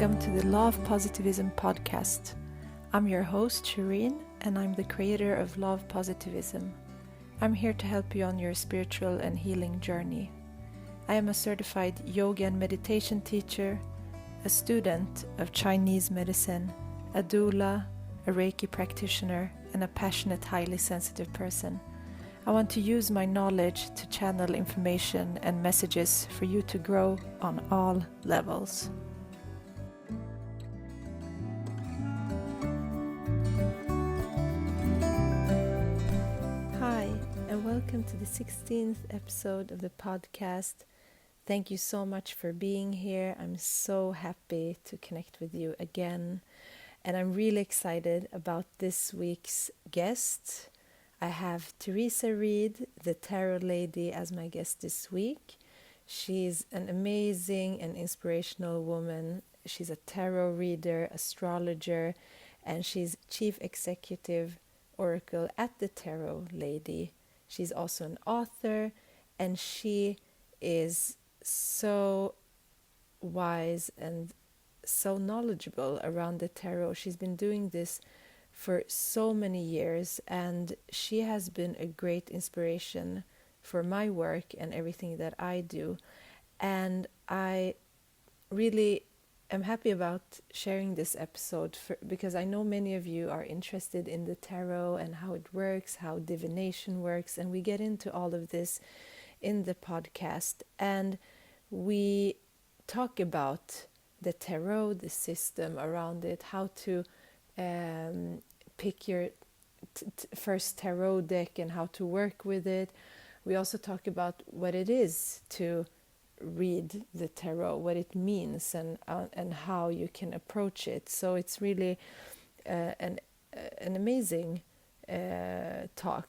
welcome to the Love Positivism podcast. I'm your host, Shireen, and I'm the creator of Love Positivism. I'm here to help you on your spiritual and healing journey. I am a certified yoga and meditation teacher, a student of Chinese medicine, a doula, a Reiki practitioner, and a passionate, highly sensitive person. I want to use my knowledge to channel information and messages for you to grow on all levels. Hi, and welcome to the 16th episode of the podcast. Thank you so much for being here. I'm so happy to connect with you again. And I'm really excited about this week's guest. I have Theresa Reed, the Tarot Lady, as my guest this week. She's an amazing and inspirational woman. She's a tarot reader, astrologer, and she's Chief Executive Oracle at the Tarot Lady. She's also an author, and she is so wise and so knowledgeable around the tarot. She's been doing this for so many years, and she has been a great inspiration for my work and everything that I do. And I really am happy about sharing this episode because I know many of you are interested in the tarot and how it works, how divination works, and we get into all of this in the podcast. And we talk about the tarot, the system around it, how to pick your first tarot deck and how to work with it. We also talk about what it is to read the tarot, what it means, and how you can approach it. So it's really an amazing talk,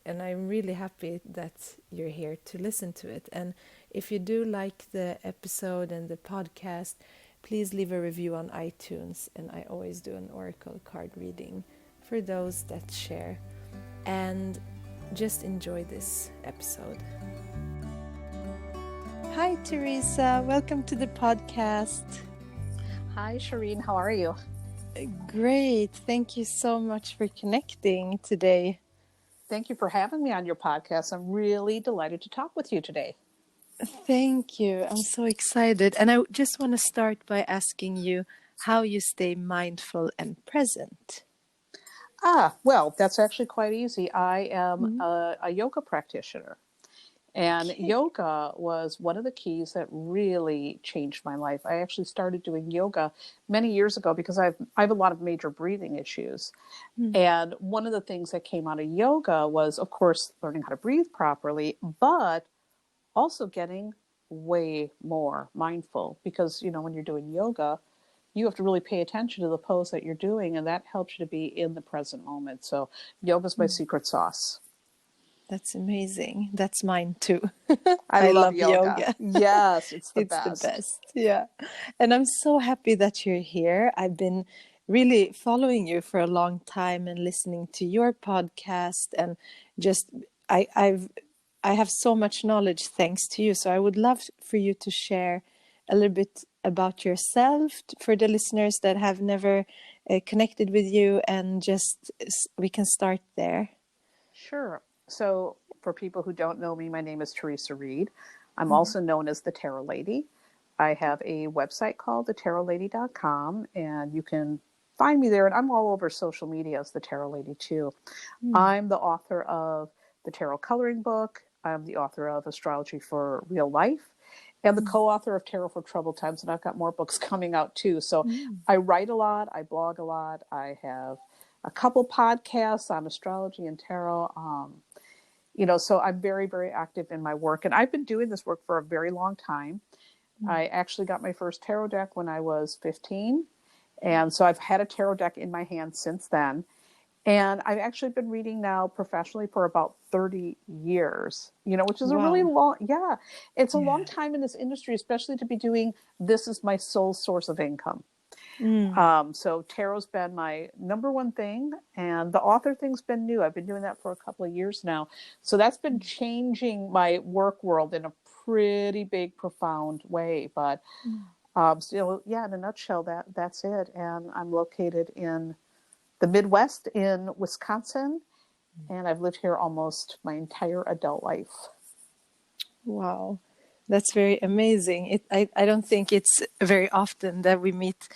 and I'm really happy that you're here to listen to it. And if you do like the episode and the podcast, please leave a review on iTunes, and I always do an oracle card reading for those that share. And just enjoy this episode. Hi, Theresa. Welcome to the podcast. Hi, Shireen. How are you? Great. Thank you so much for connecting today. Thank you for having me on your podcast. I'm really delighted to talk with you today. Thank you. I'm so excited. And I just want to start by asking you how you stay mindful and present. Well, that's actually quite easy. I am a yoga practitioner. And yoga was one of the keys that really changed my life. I actually started doing yoga many years ago because I have a lot of major breathing issues. And one of the things that came out of yoga was, of course, learning how to breathe properly, but also getting way more mindful. Because, you know, when you're doing yoga, you have to really pay attention to the pose that you're doing, and that helps you to be in the present moment. So yoga's my secret sauce. That's amazing. That's mine too. I love yoga. Yes, it's the best. It's the best. Yeah. And I'm so happy that you're here. I've been really following you for a long time and listening to your podcast, and just I have so much knowledge thanks to you. So I would love for you to share a little bit about yourself for the listeners that have never connected with you, and just we can start there. Sure. So for people who don't know me, my name is Theresa Reed. I'm also known as the Tarot Lady. I have a website called thetarotlady.com, and you can find me there. And I'm all over social media as the Tarot Lady too. I'm the author of the Tarot Coloring Book. I'm the author of Astrology for Real Life, and the co-author of Tarot for Troubled Times. And I've got more books coming out too. So I write a lot. I blog a lot. I have a couple podcasts on astrology and tarot. So I'm very, very active in my work. And I've been doing this work for a very long time. I actually got my first tarot deck when I was 15. And so I've had a tarot deck in my hand since then. And I've actually been reading now professionally for about 30 years, which is a really long, it's a long time in this industry, especially to be doing this as my sole source of income. So tarot's been my number one thing, and the author thing's been new. I've been doing that for a couple of years now. So that's been changing my work world in a pretty big, profound way. But So yeah, in a nutshell, that's it. And I'm located in the Midwest in Wisconsin, and I've lived here almost my entire adult life. Wow, that's very amazing. I don't think it's very often that we meet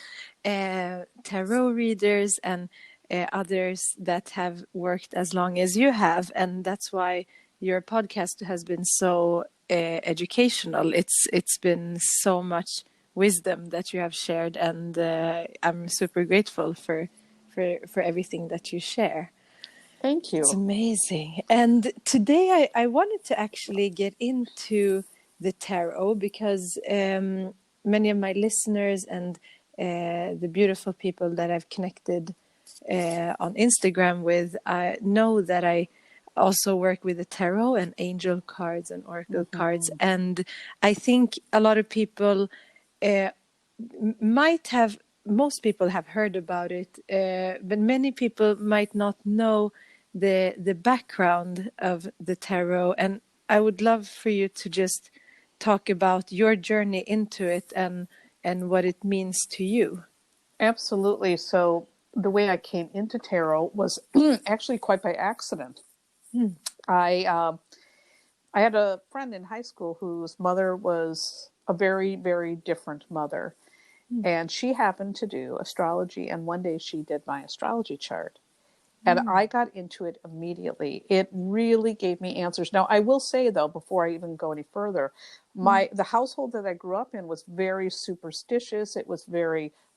tarot readers and others that have worked as long as you have, and that's why your podcast has been so educational. It's been so much wisdom that you have shared, and I'm super grateful for everything that you share. Thank It's you. amazing. And today I wanted to actually get into the tarot because many of my listeners and the beautiful people that I've connected on Instagram with know that I also work with the tarot and angel cards and oracle cards. Mm-hmm. And I think a lot of people uh, might have, most people have heard about it, but many people might not know the background of the tarot. And I would love for you to just talk about your journey into it and what it means to you. Absolutely. So the way I came into tarot was actually quite by accident. Mm. I I had a friend in high school whose mother was a very, very different mother. Mm. And she happened to do astrology. And one day she did my astrology chart. And Mm. I got into it immediately. It really gave me answers. Now, I will say, though, before I even go any further, Mm. the household that I grew up in was very superstitious.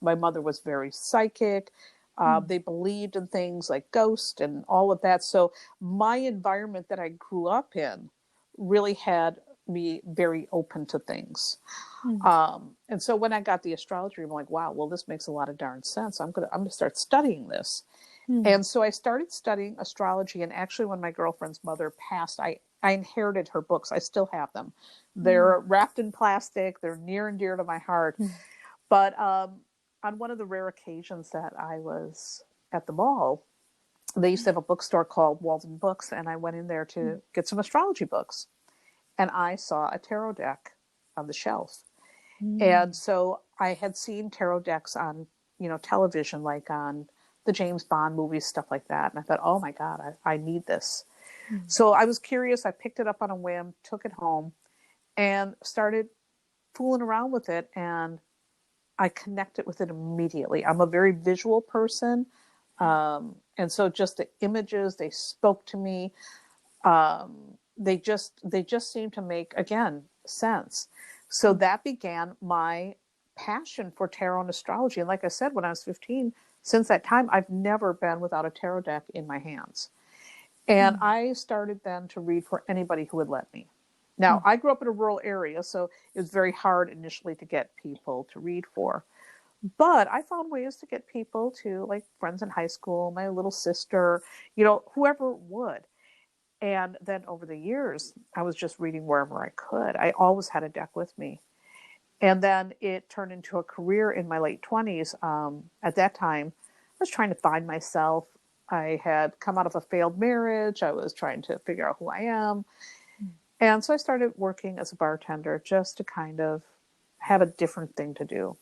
My mother was very psychic. Mm. They believed in things like ghosts and all of that. So my environment that I grew up in really had me very open to things. Mm. And so when I got the astrology, I'm like, wow, well, this makes a lot of darn sense. I'm gonna start studying this. Mm. And so I started studying astrology. And actually, when my girlfriend's mother passed, I inherited her books. I still have them. Mm. They're wrapped in plastic. They're near and dear to my heart. Mm. But on one of the rare occasions that I was at the mall, they used to have a bookstore called Walden Books. And I went in there to get some astrology books. And I saw a tarot deck on the shelf. Mm. And so I had seen tarot decks on, television, like on the James Bond movies, stuff like that. And I thought, oh my God, I need this. Mm. So I was curious. I picked it up on a whim, took it home, and started fooling around with it. And I connected with it immediately. I'm a very visual person. And so just the images, they spoke to me. They just seemed to make, again, sense. So that began my passion for tarot and astrology. And like I said, when I was 15, since that time, I've never been without a tarot deck in my hands. And I started then to read for anybody who would let me. Now, Mm. I grew up in a rural area, so it was very hard initially to get people to read for. But I found ways to get people to, like friends in high school, my little sister, whoever would. And then over the years, I was just reading wherever I could. I always had a deck with me. And then it turned into a career in my late 20s. At that time, I was trying to find myself. I had come out of a failed marriage. I was trying to figure out who I am. And so I started working as a bartender just to kind of have a different thing to do.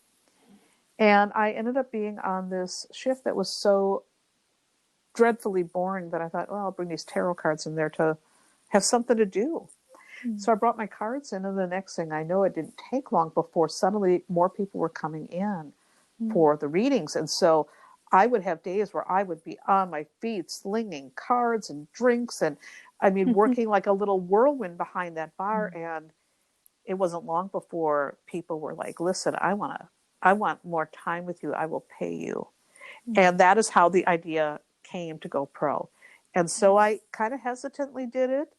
And I ended up being on this shift that was so dreadfully boring that I thought, well, I'll bring these tarot cards in there to have something to do. Mm. So I brought my cards in, and the next thing I know, it didn't take long before suddenly more people were coming in Mm. for the readings. And so I would have days where I would be on my feet, slinging cards and drinks, and I mean, working like a little whirlwind behind that bar. And it wasn't long before people were like, listen, I want more time with you. I will pay you. Mm. And that is how the idea came to go pro. And so I kind of hesitantly did it.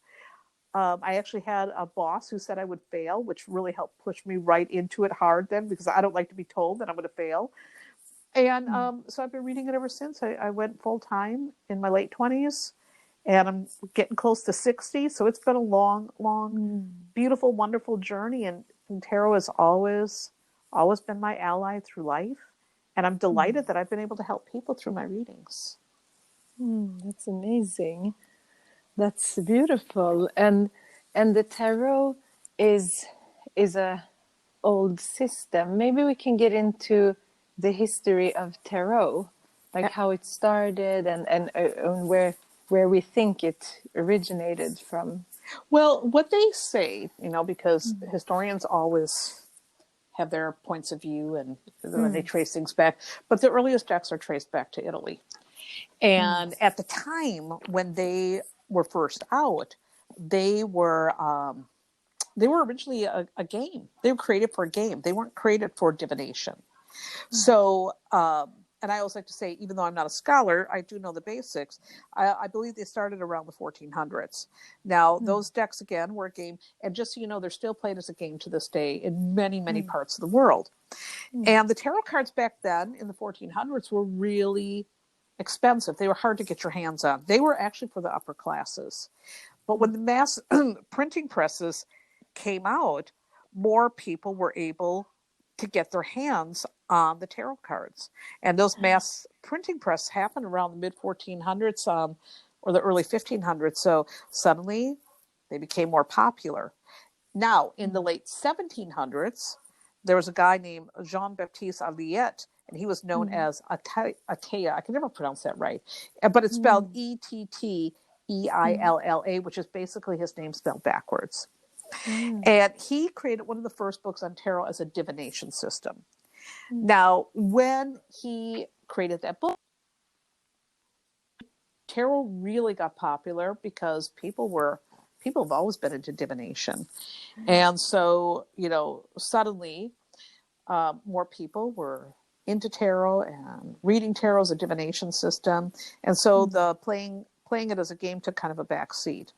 I actually had a boss who said I would fail, which really helped push me right into it hard then, because I don't like to be told that I'm going to fail. And Mm. so I've been reading it ever since. I went full time in my late 20s, and I'm getting close to 60. So it's been a long, long, Mm. beautiful, wonderful journey. And tarot has always been my ally through life. And I'm delighted that I've been able to help people through my readings. That's amazing. That's beautiful. And the tarot is a old system. Maybe we can get into the history of tarot, like how it started and where we think it originated from. Well, what they say, because historians always have their points of view and when they trace things back, but the earliest decks are traced back to Italy. And at the time when they were first out, they were originally a game. They were created for a game. They weren't created for divination. So, and I always like to say, even though I'm not a scholar, I do know the basics. I believe they started around the 1400s. Now, those decks, again, were a game. And just so you know, they're still played as a game to this day in many, many parts of the world. And the tarot cards back then in the 1400s were really expensive. They were hard to get your hands on. They were actually for the upper classes. But when the mass printing presses came out, more people were able to get their hands on the tarot cards. And those mass printing press happened around the mid 1400s or the early 1500s. So suddenly they became more popular. Now, in the late 1700s, there was a guy named Jean-Baptiste Alliette, and he was known as Attea. I can never pronounce that right, but it's spelled Etteilla, which is basically his name spelled backwards. And he created one of the first books on tarot as a divination system. Now, when he created that book, tarot really got popular because people have always been into divination. And so, suddenly more people were into tarot and reading tarot as a divination system. And so the playing it as a game took kind of a back seat.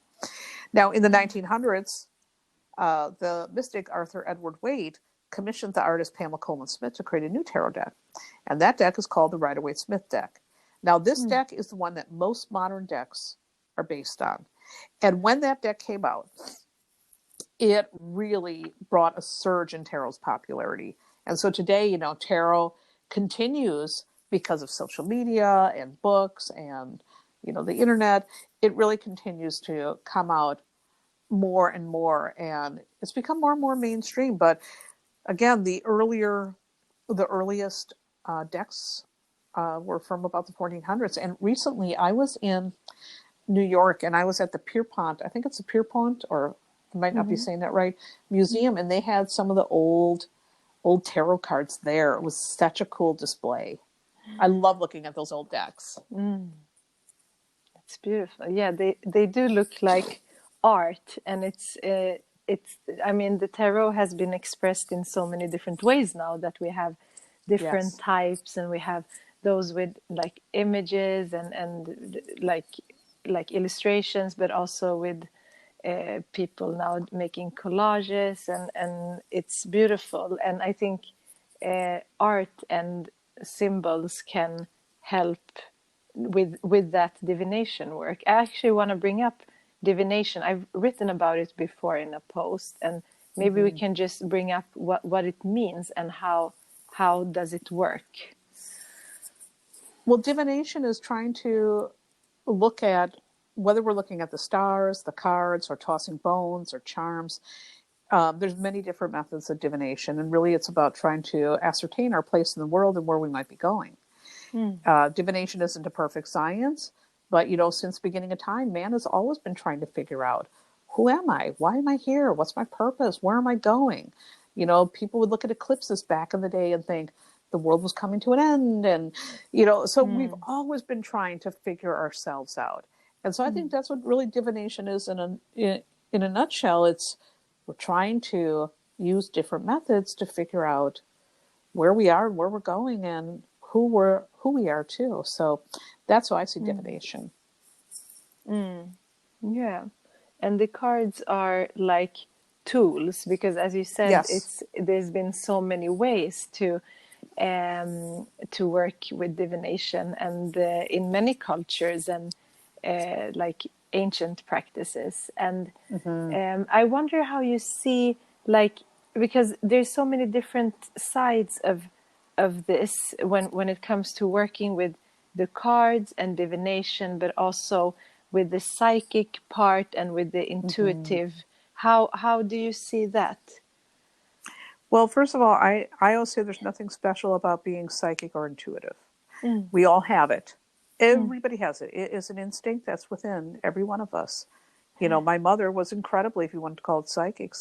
Now, in the 1900s, the mystic Arthur Edward Waite commissioned the artist Pamela Coleman Smith to create a new tarot deck. And that deck is called the Rider-Waite-Smith deck. Now, this deck is the one that most modern decks are based on. And when that deck came out, it really brought a surge in tarot's popularity. And so today, tarot continues because of social media and books and, the internet. It really continues to come out more and more, and it's become more and more mainstream. But again, the earliest decks were from about the 1400s. And recently I was in New York and I was at the Pierpont, I think it's the Pierpont, or I might not be saying that right, museum, and they had some of the old tarot cards there. It was such a cool display. I love looking at those old decks. It's beautiful. Yeah, they do look like art, and it's I mean, the tarot has been expressed in so many different ways now that we have different types, and we have those with like images and like illustrations, but also with people now making collages, and it's beautiful. And I think art and symbols can help with that divination work. I actually want to bring up divination. I've written about it before in a post, and maybe we can just bring up what it means and how does it work. Well, divination is trying to look at, whether we're looking at the stars, the cards, or tossing bones or charms. There's many different methods of divination, and really it's about trying to ascertain our place in the world and where we might be going. Divination isn't a perfect science, but since the beginning of time, man has always been trying to figure out, who am I? Why am I here? What's my purpose? Where am I going? People would look at eclipses back in the day and think the world was coming to an end. And, so we've always been trying to figure ourselves out. And so I think that's what really divination is in a nutshell. We're trying to use different methods to figure out where we are and where we're going and who we are too. So that's why I see divination. Yeah, and the cards are like tools, because as you said, there's been so many ways to work with divination, and in many cultures and like ancient practices. And I wonder how you see, like, because there's so many different sides of this when it comes to working with the cards and divination, but also with the psychic part and with the intuitive. How do you see that? Well, first of all, I always say there's nothing special about being psychic or intuitive. Mm, We all have it. mm, Everybody has it. It is an instinct that's within every one of us. You know, yeah, my mother was incredibly, if you want to call it psychic.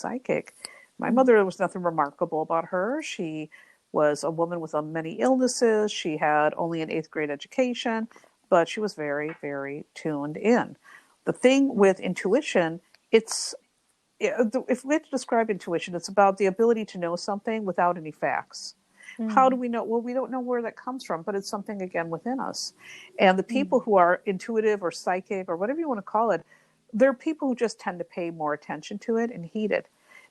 My mm, mother, there was nothing remarkable about her. She was a woman with many illnesses. She had only an eighth grade education, but she was very, very tuned in. The thing mm, with intuition, it's if we had to describe intuition, it's about the ability to know something without any facts. How do mm, we know? Well, we don't know where that comes from, but it's something again within us. And the mm, people who are intuitive or psychic or whatever you want to call it, they're people who just tend to pay more attention to it and heed it.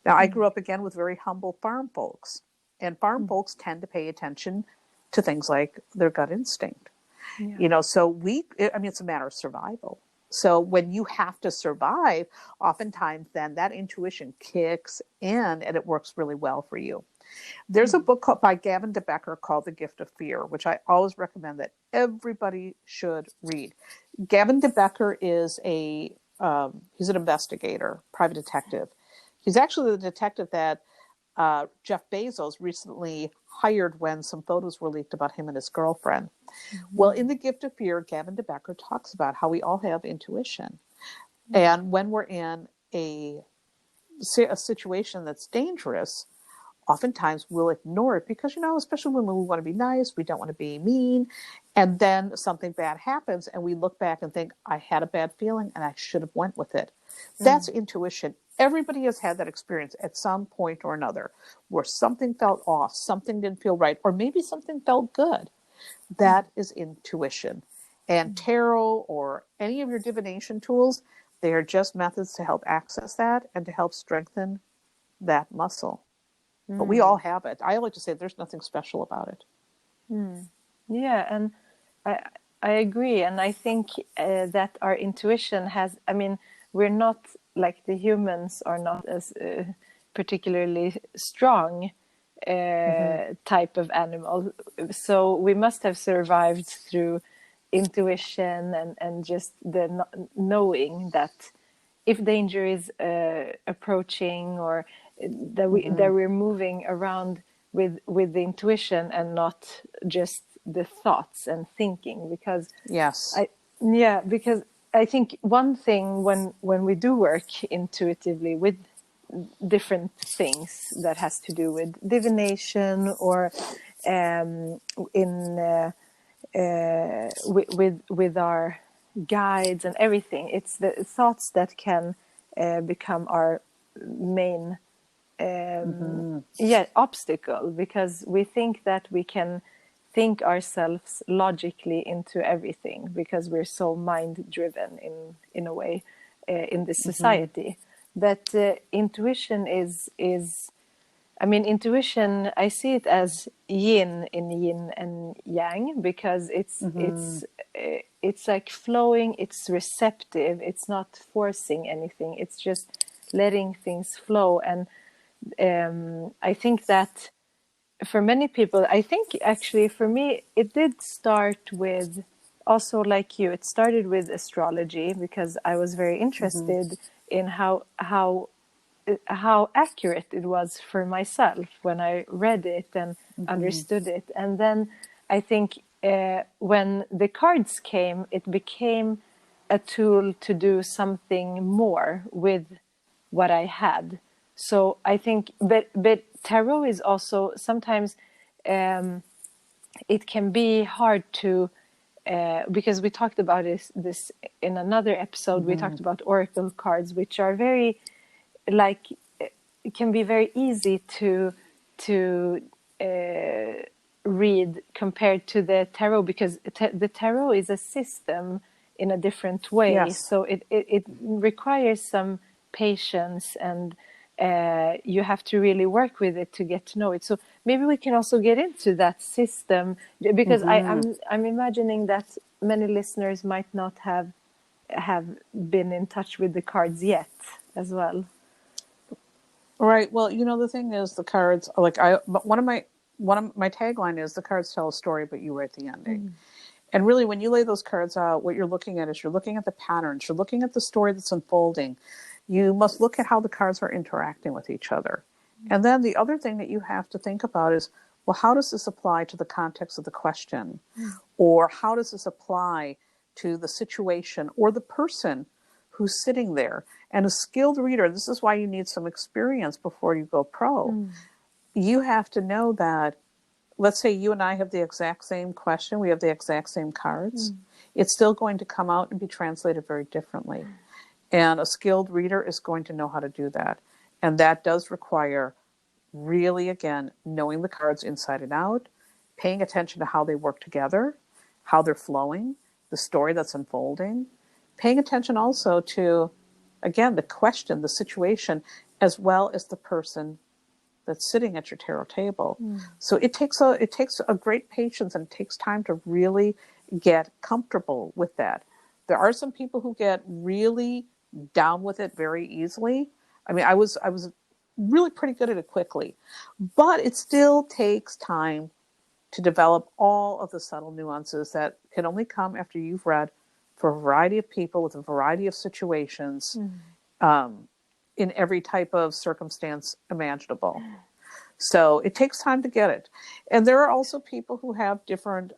Now, I mm, grew up again with very humble farm folks, and farm mm, folks tend to pay attention to things like their gut instinct. yeah, You know, so I mean, it's a matter of survival. So when you have to survive, oftentimes then that intuition kicks in and it works really well for you. There's a mm, book by Gavin DeBecker called The Gift of Fear, which I always recommend that everybody should read. Gavin DeBecker is he's an investigator, private detective. He's actually the detective that Jeff Bezos recently hired when some photos were leaked about him and his girlfriend. Well, mhm, in The Gift of Fear, Gavin DeBecker talks about how we all have intuition. mm, And when we're in a situation that's dangerous, oftentimes we'll ignore it because, you know, especially when we want to be nice, we don't want to be mean. And then something bad happens and we look back and think, I had a bad feeling and I should have went with it. That's mm, intuition. Everybody has had that experience at some point or another where something felt off, something didn't feel right, or maybe something felt good. mm, That is intuition. And tarot or any of your divination tools, they are just methods to help access that and to help strengthen that muscle. But we all mm, have it. I like to say there's nothing special about it. mm. Yeah, and I I agree, and I think that our intuition has. I mean, we're not like the humans are not as particularly strong Mm-hmm. type of animal, so we must have survived through intuition and just the knowing that if danger is approaching or Mm-hmm. that we're moving around with the intuition and not just the thoughts and thinking because Yes. I yeah because I think one thing when we do work intuitively with different things that has to do with divination or in with our guides and everything. It's the thoughts that can become our main Mm-hmm. obstacle because we think that we can think ourselves logically into everything because we're so mind driven in a way in this Mm-hmm. society. But intuition is I mean, intuition, I see it as yin in yin and yang because Mm-hmm. it's like flowing, it's receptive, it's not forcing anything, it's just letting things flow. And I think that for many people, I think actually for me, it did start with also like you, it started with astrology because I was very Mm-hmm. interested in how accurate it was for myself when I read it and Mm-hmm. understood it. And then I think when the cards came, it became a tool to do something more with what I had. So I think, but tarot is also sometimes it can be hard to because we talked about this in another episode. We Mm-hmm. talked about oracle cards, which are very like it can be very easy to read compared to the tarot because the tarot is a system in a different way, Yes. so it requires some patience and you have to really work with it to get to know it. So maybe we can also get into that system because Mm-hmm. I'm imagining that many listeners might not have been in touch with the cards yet as well. Right. Well, you know, the thing is the cards like but one of my tagline is the cards tell a story, but you write the ending. Mm, And really, when you lay those cards out, what you're looking at is you're looking at the patterns, you're looking at the story that's unfolding. You must look at how the cards are interacting with each other. And then the other thing that you have to think about is, well, how does this apply to the context of the question? Or how does this apply to the situation or the person who's sitting there? And a skilled reader, this is why you need some experience before you go pro. You have to know that, let's say you and I have the exact same question, we have the exact same cards. It's still going to come out and be translated very differently. And a skilled reader is going to know how to do that. And that does require really, again, knowing the cards inside and out, paying attention to how they work together, how they're flowing, the story that's unfolding, paying attention also to, again, the question, the situation, as well as the person that's sitting at your tarot table. So it takes a great patience, and it takes time to really get comfortable with that. There are some people who get really down with it very easily. I mean, I was really pretty good at it quickly, but it still takes time to develop all of the subtle nuances that can only come after you've read for a variety of people with a variety of situations, in every type of circumstance imaginable. So it takes time to get it. And there are also people who have different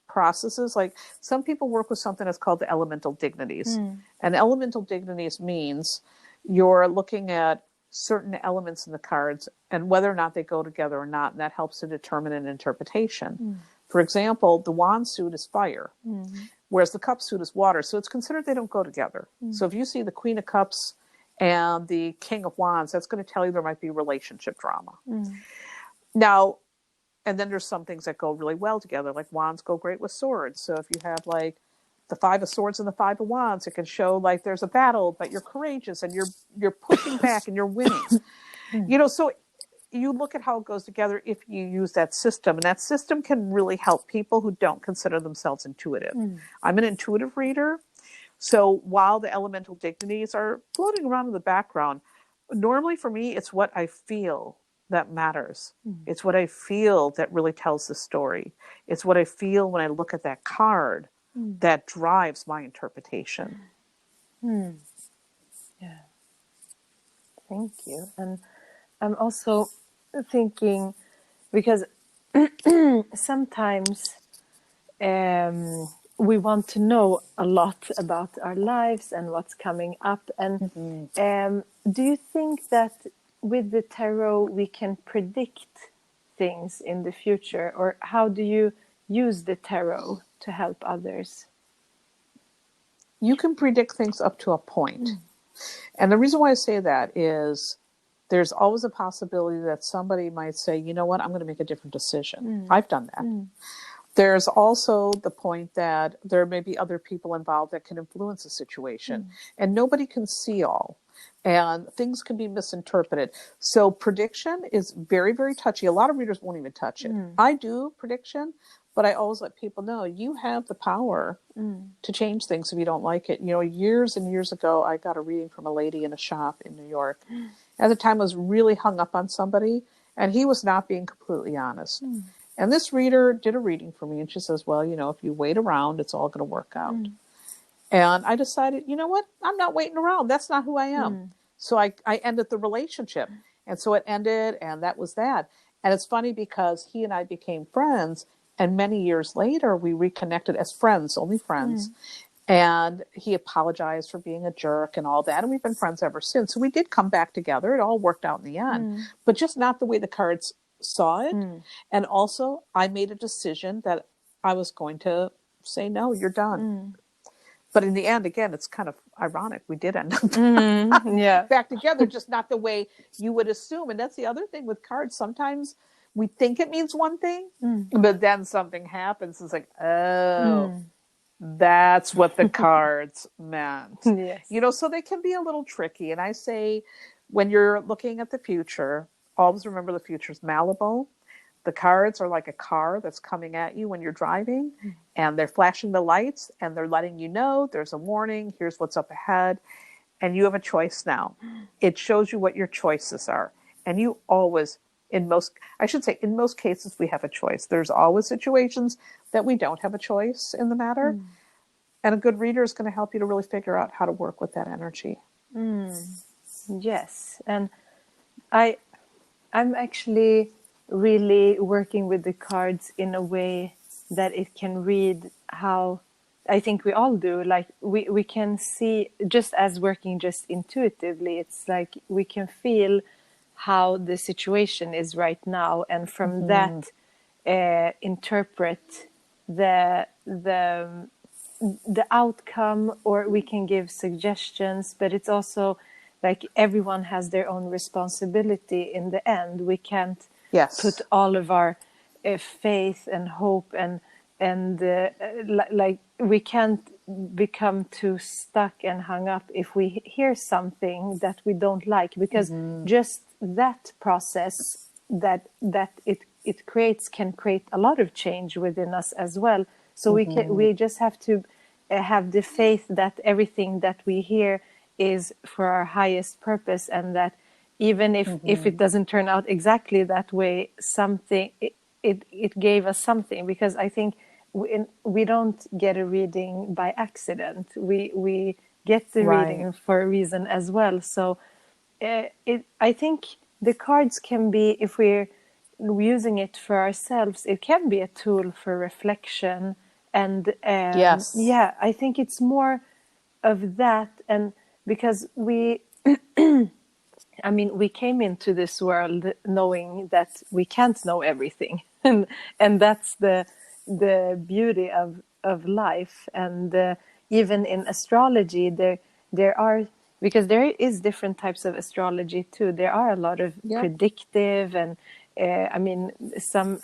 processes. Like some people work with something that's called the elemental dignities. And elemental dignities means you're looking at certain elements in the cards and whether or not they go together or not. And that helps to determine an interpretation. For example, the wand suit is fire, whereas the cup suit is water. So it's considered they don't go together. So if you see the Queen of Cups and the King of Wands, that's going to tell you there might be relationship drama. Now, and then there's some things that go really well together, like wands go great with swords. So if you have like the Five of Swords and the Five of Wands, it can show like there's a battle, but you're courageous and you're pushing back and you're winning. So you look at how it goes together if you use that system. And that system can really help people who don't consider themselves intuitive. I'm an intuitive reader. So while the elemental dignities are floating around in the background, normally for me, it's what I feel that matters. It's what I feel that really tells the story. It's what I feel when I look at that card that drives my interpretation. Yeah. Thank you. And I'm also thinking, because sometimes we want to know a lot about our lives and what's coming up. And do you think that with the tarot we can predict things in the future? Or how do you use the tarot to help others? You can predict things up to a point. And the reason why I say that is there's always a possibility that somebody might say, you know what, I'm going to make a different decision. I've done that. There's also the point that there may be other people involved that can influence the situation. And nobody can see all. And things can be misinterpreted. So prediction is very, very touchy. A lot of readers won't even touch it. I do prediction, but I always let people know you have the power to change things if you don't like it. Years and years ago, I got a reading from a lady in a shop in New York. At the time, I was really hung up on somebody, and he was not being completely honest. And this reader did a reading for me, and she says, well, if you wait around, it's all going to work out. And I decided, you know what? I'm not waiting around. That's not who I am. So I ended the relationship. And so it ended, and that was that. And it's funny because he and I became friends, and many years later, we reconnected as friends, only friends. And he apologized for being a jerk and all that. And we've been friends ever since. So we did come back together. It all worked out in the end, but just not the way the cards saw it. And also, I made a decision that I was going to say, no, you're done. But in the end, again, it's kind of ironic. We did end up back together, just not the way you would assume. And that's the other thing with cards. Sometimes we think it means one thing, but then something happens. It's like, oh, that's what the cards meant. So they can be a little tricky. And I say, when you're looking at the future, always remember the future is malleable. The cards are like a car that's coming at you when you're driving, and they're flashing the lights, and they're letting you know there's a warning, here's what's up ahead, and you have a choice now. It shows you what your choices are. And you always, in most cases, we have a choice. There's always situations that we don't have a choice in the matter. And a good reader is going to help you to really figure out how to work with that energy. Yes. And I'm actually really working with the cards in a way that it can read how I think we all do. Like we can see, just as working just intuitively, it's like we can feel how the situation is right now, and from Mm-hmm. that interpret the outcome, or we can give suggestions. But it's also like everyone has their own responsibility in the end. We can't put Yes. all of our faith and hope and like we can't become too stuck and hung up if we hear something that we don't like, because Mm-hmm. just that process that it creates can create a lot of change within us as well. So Mm-hmm. we just have to have the faith that everything that we hear is for our highest purpose, and that even if it Mm-hmm. doesn't turn out exactly that way, something it gave us something. Because I think we don't get a reading by accident. We get the Right. reading for a reason as well. So I think the cards can be, if we're using it for ourselves, it can be a tool for reflection. And Yes. yeah, I think it's more of that. And because we came into this world knowing that we can't know everything, and that's the beauty of life. And even in astrology, there are, because there is different types of astrology too. There are a lot of Yep. predictive, and some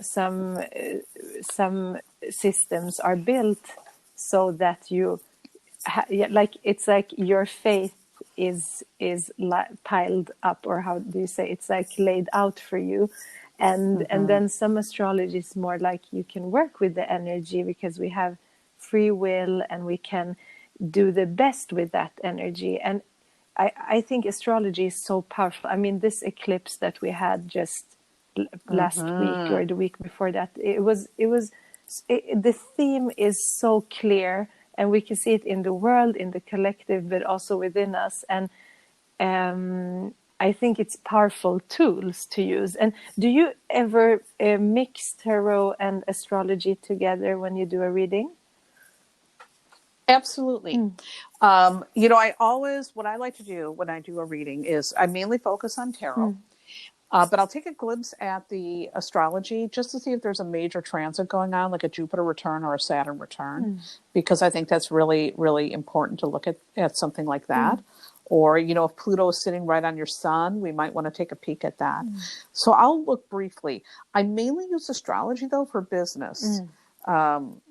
systems are built so that you yeah, like it's like your faith is piled up, or how do you say, it's like laid out for you. And Mm-hmm. then some astrology is more like you can work with the energy, because we have free will and we can do the best with that energy. And I think astrology is so powerful. I mean, this eclipse that we had just last week Mm-hmm. or the week before that, the theme is so clear, and we can see it in the world, in the collective, but also within us. And I think it's powerful tools to use. And do you ever mix tarot and astrology together when you do a reading? Absolutely. Mm. What I like to do when I do a reading is I mainly focus on tarot, Mm. but I'll take a glimpse at the astrology just to see if there's a major transit going on, like a Jupiter return or a Saturn return, Mm. because I think that's really, really important to look at something like that. Mm. Or, if Pluto is sitting right on your sun, we might want to take a peek at that. Mm. So I'll look briefly. I mainly use astrology, though, for business. Mm.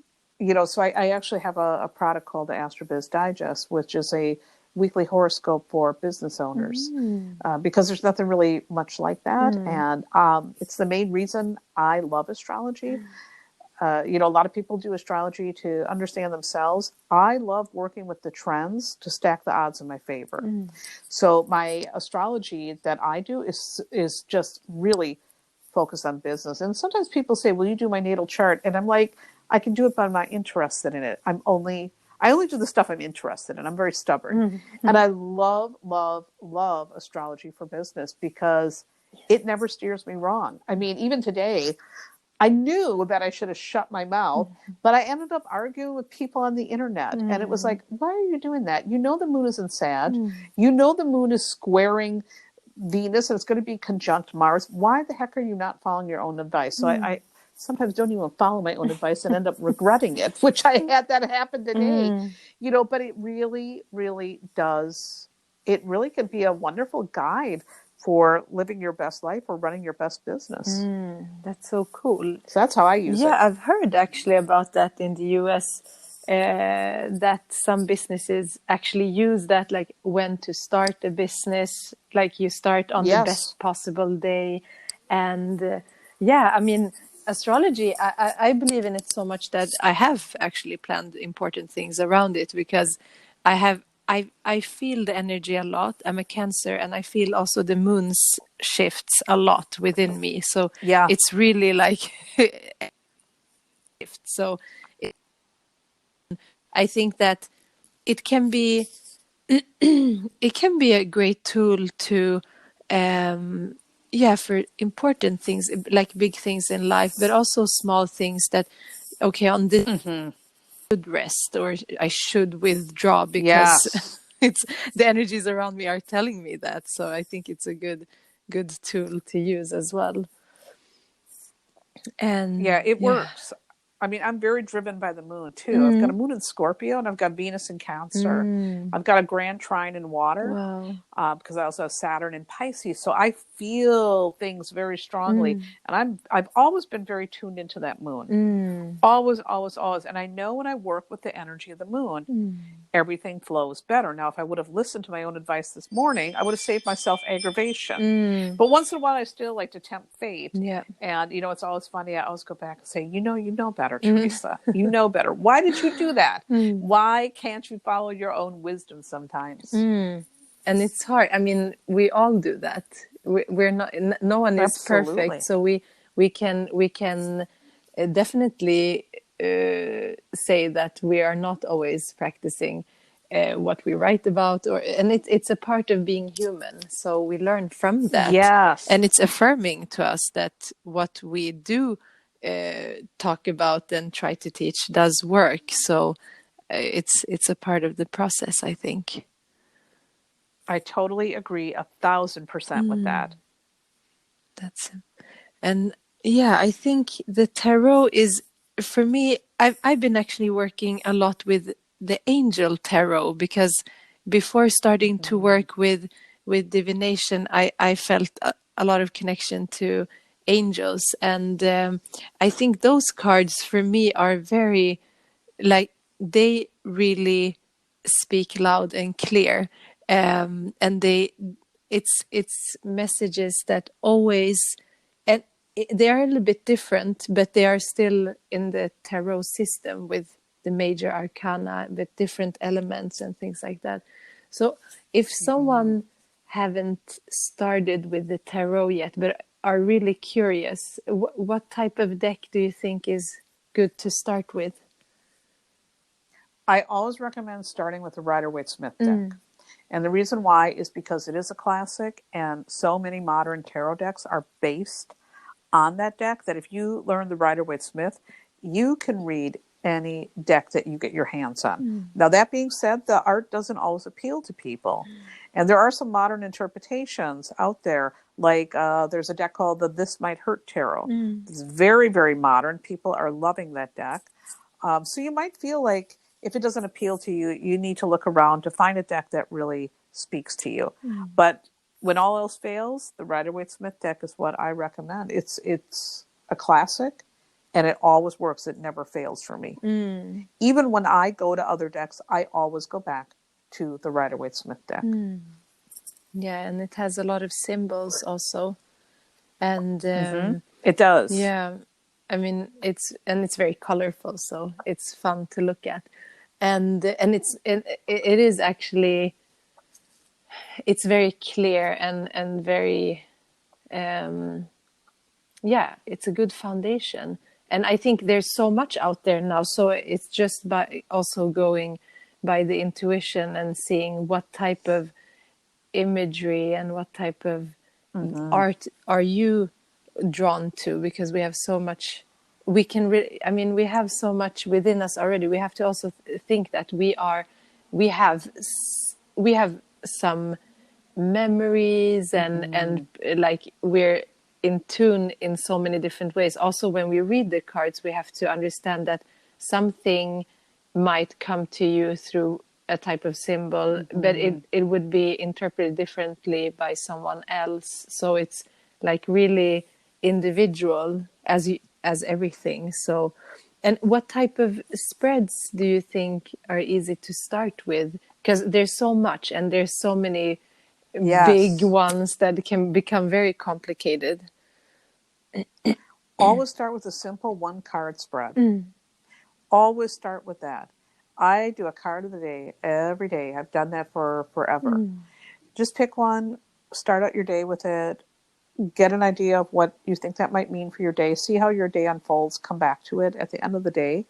So I actually have a product called the AstroBiz Digest, which is a weekly horoscope for business owners, Mm. because there's nothing really much like that. Mm. And it's the main reason I love astrology. A lot of people do astrology to understand themselves. I love working with the trends to stack the odds in my favor. Mm. So my astrology that I do is just really focused on business. And sometimes people say, "Will you do my natal chart?" And I'm like, I can do it, but I'm not interested in it. I only do the stuff I'm interested in. I'm very stubborn. Mm. And I love, love, love astrology for business because it never steers me wrong. I mean, even today, I knew that I should have shut my mouth, but I ended up arguing with people on the internet. And it was Mm. like, why are you doing that? You know the moon is in Sag. Mm. You know the moon is squaring Venus and it's going to be conjunct Mars. Why the heck are you not following your own advice? So Mm. I sometimes don't even follow my own advice and end up regretting it, which I had that happen today. Mm. But it really, really does. It really can be a wonderful guide for living your best life or running your best business. That's so cool. So that's how I use Yeah, it. I've heard actually about that in the US, that some businesses actually use that, like when to start a business, like you start on the Yes. best possible day. And yeah, I mean, astrology, I believe in it so much that I have actually planned important things around it, because I feel the energy a lot. I'm a Cancer, and I feel also the moon's shifts a lot within me. So Yeah. it's really like shift. So I think that it can be it can be a great tool to yeah, for important things, like big things in life, but also small things that, okay, on this Mm-hmm. I should rest or I should withdraw because Yes. it's the energies around me are telling me that. So I think it's a good tool to use as well. Yeah, And it yeah. works. I mean, I'm very driven by the moon too. I've got a Mm, moon in Scorpio and I've got Venus in Cancer. mm, I've got a grand trine in water wow. because I also have Saturn in Pisces. So I feel things very strongly, Mm, and I've always been very tuned into that moon. mm, Always, always, always. And I know when I work with the energy of the moon, mm, everything flows better. Now, if I would have listened to my own advice this morning, I would have saved myself aggravation. mm, But once in a while, I still like to tempt fate. yeah. And, it's always funny. I always go back and say, you know better, Mm, Theresa. You know better. Why did you do that? mm, Why can't you follow your own wisdom sometimes? mm. And it's hard. I mean, we all do that. We're not. No one is perfect, Absolutely. so we can definitely say that we are not always practicing what we write about, and it's a part of being human. So we learn from that, Yes. and it's affirming to us that what we do talk about and try to teach does work. So it's a part of the process, I think. I totally agree 1,000% with that. That's And yeah, I think the tarot is, for me, I've been actually working a lot with the angel tarot, because before starting to Mm-hmm. work with divination, I felt a lot of connection to angels, and I think those cards for me are very, like, they really speak loud and clear, and it's messages that always, and they are a little bit different, but they are still in the tarot system with the major arcana with different elements and things like that. So if Mm-hmm. someone haven't started with the tarot yet but are really curious, what type of deck do you think is good to start with? I always recommend starting with the Rider-Waite-Smith deck. Mm. And the reason why is because it is a classic, and so many modern tarot decks are based on that deck that if you learn the Rider-Waite-Smith, you can read any deck that you get your hands on. Mm. Now, that being said, the art doesn't always appeal to people. And there are some modern interpretations out there, like there's a deck called the This Might Hurt Tarot. Mm. It's very, very modern. People are loving that deck. So you might feel like if it doesn't appeal to you, you need to look around to find a deck that really speaks to you. Mm. But when all else fails, the Rider-Waite-Smith deck is what I recommend. It's a classic, and it always works. It never fails for me. Mm. Even when I go to other decks, I always go back to the Rider-Waite-Smith deck. Mm. Yeah, and it has a lot of symbols also, and Mm-hmm. It does. yeah, I mean it's very colorful, so it's fun to look at, and it is actually, it's very clear and very yeah, it's a good foundation. And I think there's so much out there now, so it's just by also going by the intuition and seeing what type of imagery and what type of Mm-hmm. art are you drawn to, because we have so much, I mean, we have so much within us already. We have to also think that we have we have some memories, and like we're in tune in so many different ways. Also, when we read the cards, we have to understand that something might come to you through a type of symbol, but Mm-hmm. it would be interpreted differently by someone else. So it's like really individual as everything. So, and what type of spreads do you think are easy to start with? Because there's so much, and there's so many big Yes. ones that can become very complicated. Always start with a simple one card spread. Mm. Always start with that. I do a card of the day every day. I've done that for forever. Mm. Just pick one, start out your day with it, get an idea of what you think that might mean for your day, see how your day unfolds, come back to it at the end of the day,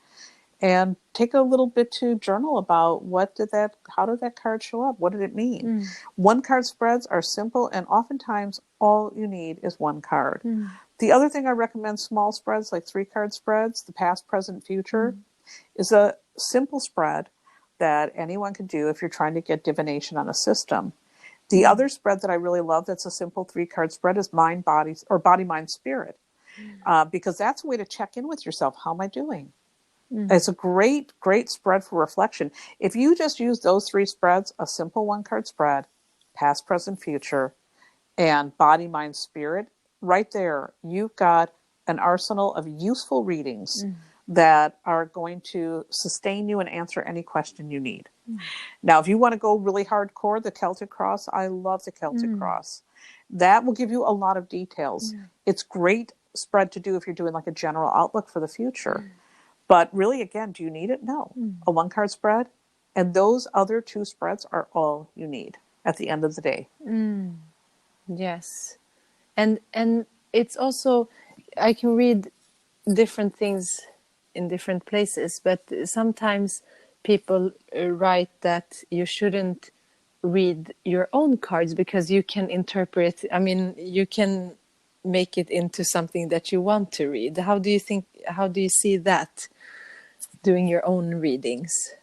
and take a little bit to journal about how did that card show up? What did it mean? One card spreads are simple, and oftentimes all you need is one card. The other thing I recommend, small spreads like 3-card spreads, the past, present, future, is a simple spread that anyone can do if you're trying to get divination on a system. The other spread that I really love that's a simple 3-card spread is mind, body, or body, mind, spirit, because that's a way to check in with yourself. How am I doing? It's a great, great spread for reflection. If you just use those 3 spreads, a simple 1-card spread, past, present, future, and body, mind, spirit, right there, you've got an arsenal of useful readings that are going to sustain you and answer any question you need. Now, if you want to go really hardcore, the Celtic Cross, I love the Celtic Cross. That will give you a lot of details. It's great spread to do if you're doing like a general outlook for the future. But really, again, do you need it? No. A 1-card spread, and those other 2 spreads are all you need at the end of the day. Yes. And it's also, I can read different things in different places, but sometimes people write that you shouldn't read your own cards because you can interpret, I mean, you can make it into something that you want to read. How do you see that, doing your own readings?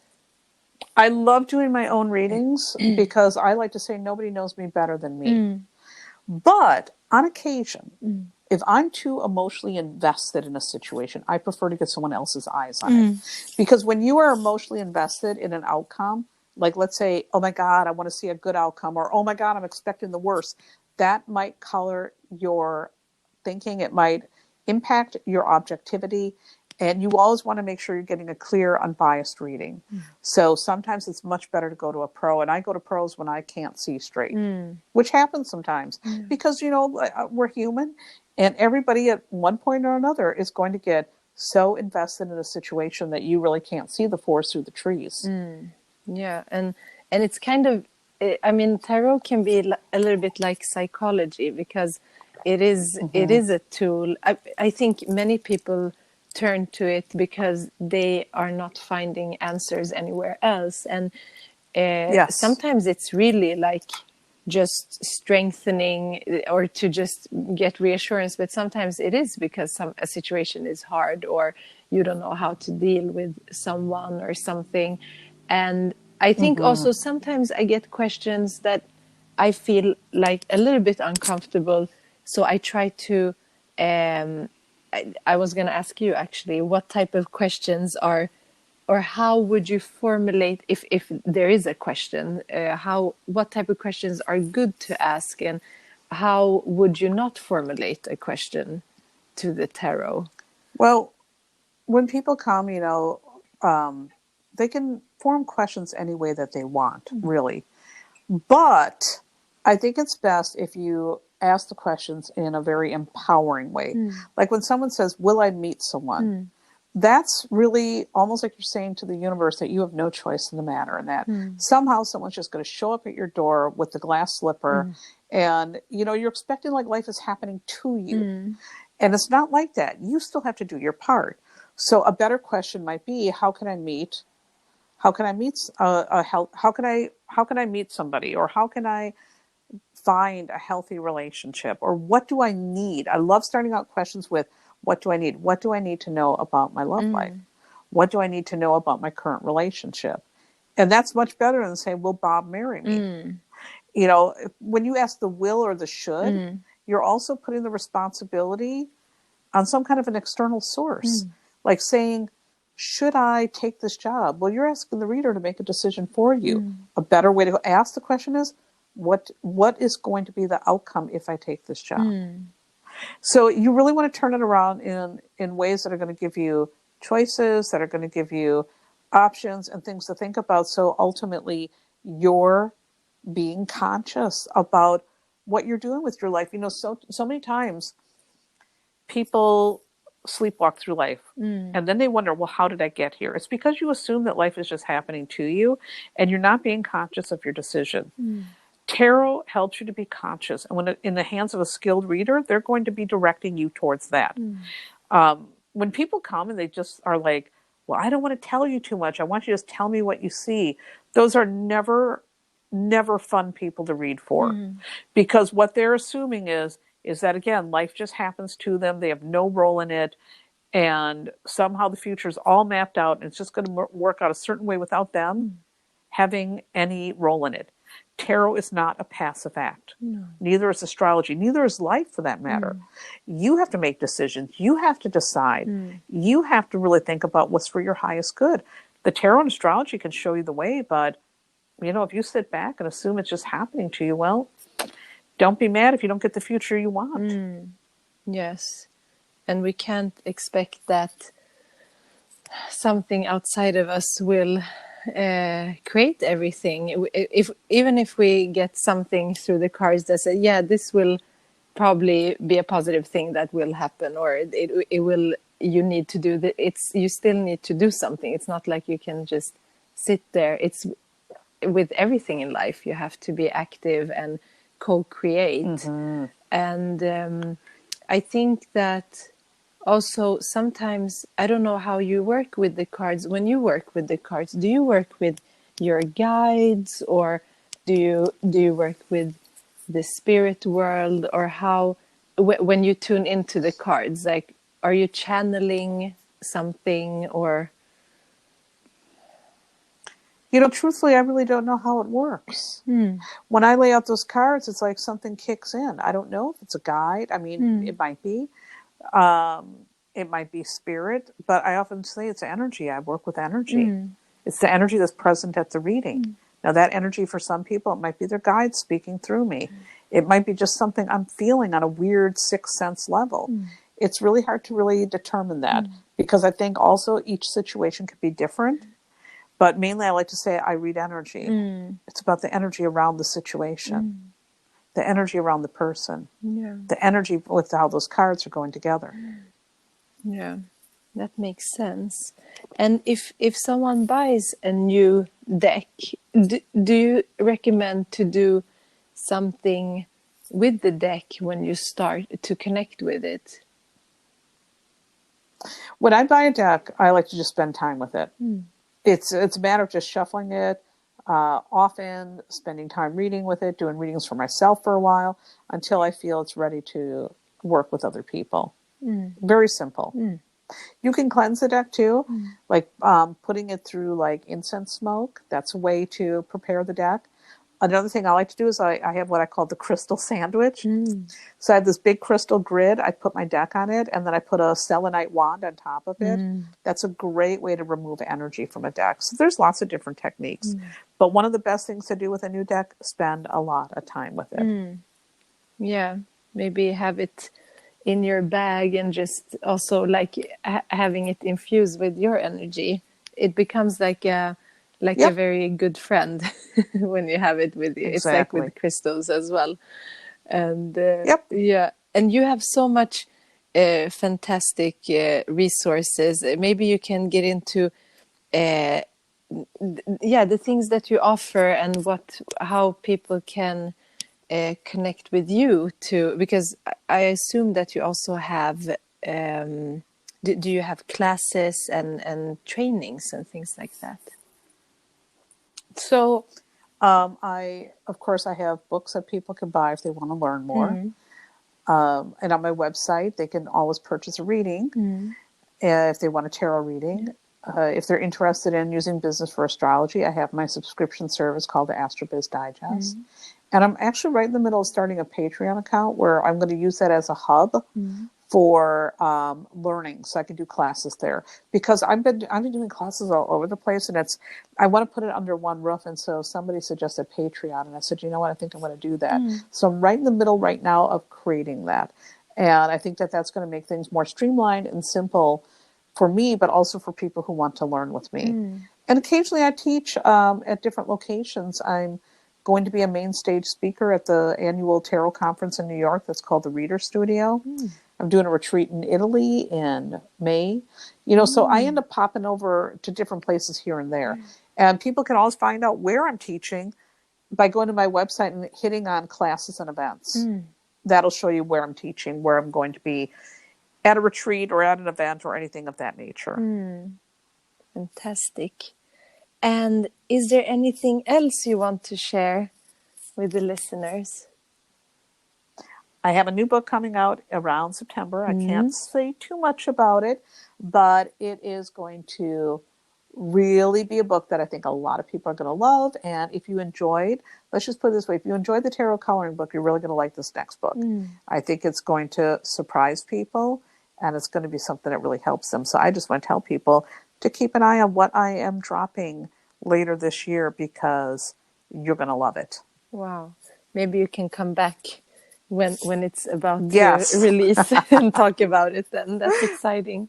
I love doing my own readings because I like to say nobody knows me better than me. But on occasion, if I'm too emotionally invested in a situation, I prefer to get someone else's eyes on it. Because when you are emotionally invested in an outcome, like let's say, oh my God, I want to see a good outcome, or oh my God, I'm expecting the worst, that might color your thinking. It might impact your objectivity. And you always want to make sure you're getting a clear, unbiased reading. So sometimes it's much better to go to a pro. And I go to pros when I can't see straight, which happens sometimes because, you know, we're human, and everybody at one point or another is going to get so invested in a situation that you really can't see the forest through the trees. Yeah. And it's kind of, I mean, tarot can be a little bit like psychology because it is a tool. I think many people turn to it because they are not finding answers anywhere else, and sometimes it's really like just strengthening or to just get reassurance, but sometimes it is because a situation is hard or you don't know how to deal with someone or something. And I think also sometimes I get questions that I feel like a little bit uncomfortable, so I try to I was going to ask you actually, what type of questions are, or how would you formulate, if there is a question, what type of questions are good to ask, and how would you not formulate a question to the tarot? Well, when people come, you know, they can form questions any way that they want, really. But I think it's best if you ask the questions in a very empowering way. Like when someone says, will I meet someone? That's really almost like you're saying to the universe that you have no choice in the matter, and that somehow someone's just going to show up at your door with the glass slipper and, you know, you're expecting like life is happening to you. And it's not like that. You still have to do your part. So a better question might be, how can I meet somebody, or how can I find a healthy relationship, or what do I need? I love starting out questions with, what do I need? What do I need to know about my love life? What do I need to know about my current relationship? And that's much better than saying, will Bob marry me? You know, when you ask the will or the should, you're also putting the responsibility on some kind of an external source. Like saying, should I take this job? Well, you're asking the reader to make a decision for you. A better way to ask the question is, what is going to be the outcome if I take this job? So you really want to turn it around in ways that are going to give you choices, that are going to give you options and things to think about. So ultimately, you're being conscious about what you're doing with your life. You know, so many times people sleepwalk through life and then they wonder, well, how did I get here? It's because you assume that life is just happening to you and you're not being conscious of your decision. Tarot helps you to be conscious, and when in the hands of a skilled reader, they're going to be directing you towards that. When people come and they just are like, well, I don't want to tell you too much. I want you to just tell me what you see. Those are never fun people to read for, because what they're assuming is that, again, life just happens to them. They have no role in it. And somehow the future is all mapped out and it's just going to work out a certain way without them having any role in it. Tarot is not a passive act. No. Neither is astrology. Neither is life, for that matter. You have to make decisions. You have to decide. You have to really think about what's for your highest good. The tarot and astrology can show you the way, but if you sit back and assume it's just happening to you, well, don't be mad if you don't get the future you want. Yes. And we can't expect that something outside of us will create everything. Even if we get something through the cards that say, yeah, this will probably be a positive thing that will happen, or it will, you need to do you still need to do something. It's not like you can just sit there. It's with everything in life, you have to be active and co-create. And I think that also sometimes, I don't know how you work with the cards. When you work with the cards, do you work with your guides, or do you work with the spirit world, or how, when you tune into the cards, like, are you channeling something, or? Truthfully, I really don't know how it works. When I lay out those cards, it's like something kicks in. I don't know if it's a guide. I mean, it might be. It might be spirit, but I often say it's energy. I work with energy. It's the energy that's present at the reading. Now, that energy, for some people, it might be their guide speaking through me. It might be just something I'm feeling on a weird sixth sense level. It's really hard to really determine that, because I think also each situation could be different. But mainly I like to say I read energy. It's about the energy around the situation, the energy around the person, the energy with how those cards are going together. Yeah, that makes sense. And if someone buys a new deck, do you recommend to do something with the deck when you start to connect with it? When I buy a deck, I like to just spend time with it. It's a matter of just shuffling it, often spending time reading with it, doing readings for myself for a while until I feel it's ready to work with other people. Very simple. You can cleanse the deck too, like putting it through like incense smoke. That's a way to prepare the deck. Another thing I like to do is I have what I call the crystal sandwich. So I have this big crystal grid. I put my deck on it, and then I put a selenite wand on top of it. That's a great way to remove energy from a deck. So there's lots of different techniques. But one of the best things to do with a new deck, spend a lot of time with it. Yeah, maybe have it in your bag, and just also like having it infused with your energy. It becomes like a very good friend when you have it with you. Exactly. It's like with crystals as well. And Yep. and you have so much fantastic resources. Maybe you can get into the things that you offer, and how people can connect with you too, because I assume that you also have do you have classes and trainings and things like that? So of course, I have books that people can buy if they want to learn more. And on my website, they can always purchase a reading if they want a tarot reading. If they're interested in using business for astrology, I have my subscription service called the AstroBiz Digest. And I'm actually right in the middle of starting a Patreon account where I'm going to use that as a hub for learning, so I can do classes there. Because I've been doing classes all over the place, and I want to put it under one roof. And so somebody suggested Patreon, and I said, you know what, I think I'm going to do that. So I'm right in the middle right now of creating that, and I think that that's going to make things more streamlined and simple for me, but also for people who want to learn with me. And occasionally I teach at different locations. I'm going to be a main stage speaker at the annual tarot conference in New York that's called the Reader Studio. I'm doing a retreat in Italy in May. So I end up popping over to different places here and there. And people can always find out where I'm teaching by going to my website and hitting on classes and events. That'll show you where I'm teaching, where I'm going to be at a retreat or at an event or anything of that nature. Fantastic. And is there anything else you want to share with the listeners? I have a new book coming out around September. I can't say too much about it, but it is going to really be a book that I think a lot of people are going to love. And if you enjoyed, let's just put it this way, if you enjoyed the tarot coloring book, you're really going to like this next book. I think it's going to surprise people, and it's going to be something that really helps them. So I just want to tell people to keep an eye on what I am dropping later this year, because you're going to love it. Wow. Maybe you can come back when it's about to Yes. release and talk about it then. That's exciting.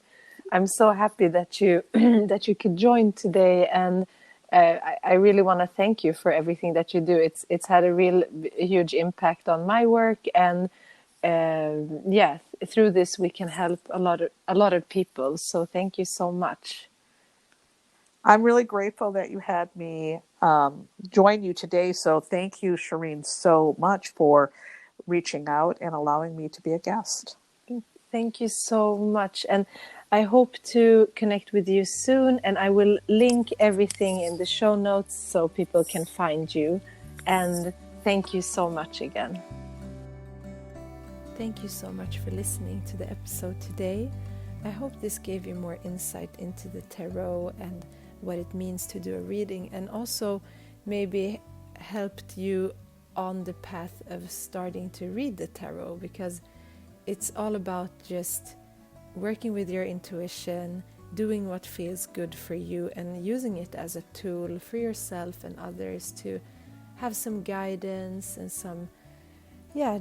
I'm so happy that you that you could join today, and I really want to thank you for everything that you do. It's had a real huge impact on my work, and yeah, through this we can help a lot of people. So thank you so much. I'm really grateful that you had me join you today. So thank you, Shireen, so much for reaching out and allowing me to be a guest. Thank you so much. And I hope to connect with you soon. And I will link everything in the show notes so people can find you. And thank you so much again. Thank you so much for listening to the episode today. I hope this gave you more insight into the tarot and what it means to do a reading, and also maybe helped you on the path of starting to read the tarot, because it's all about just working with your intuition, doing what feels good for you, and using it as a tool for yourself and others to have some guidance and some,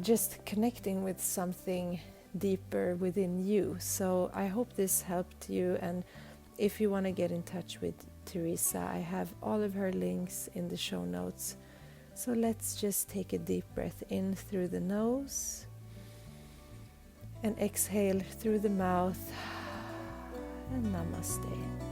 just connecting with something deeper within you. So I hope this helped you, and if you want to get in touch with Theresa, I have all of her links in the show notes. So let's just take a deep breath in through the nose and exhale through the mouth, and namaste.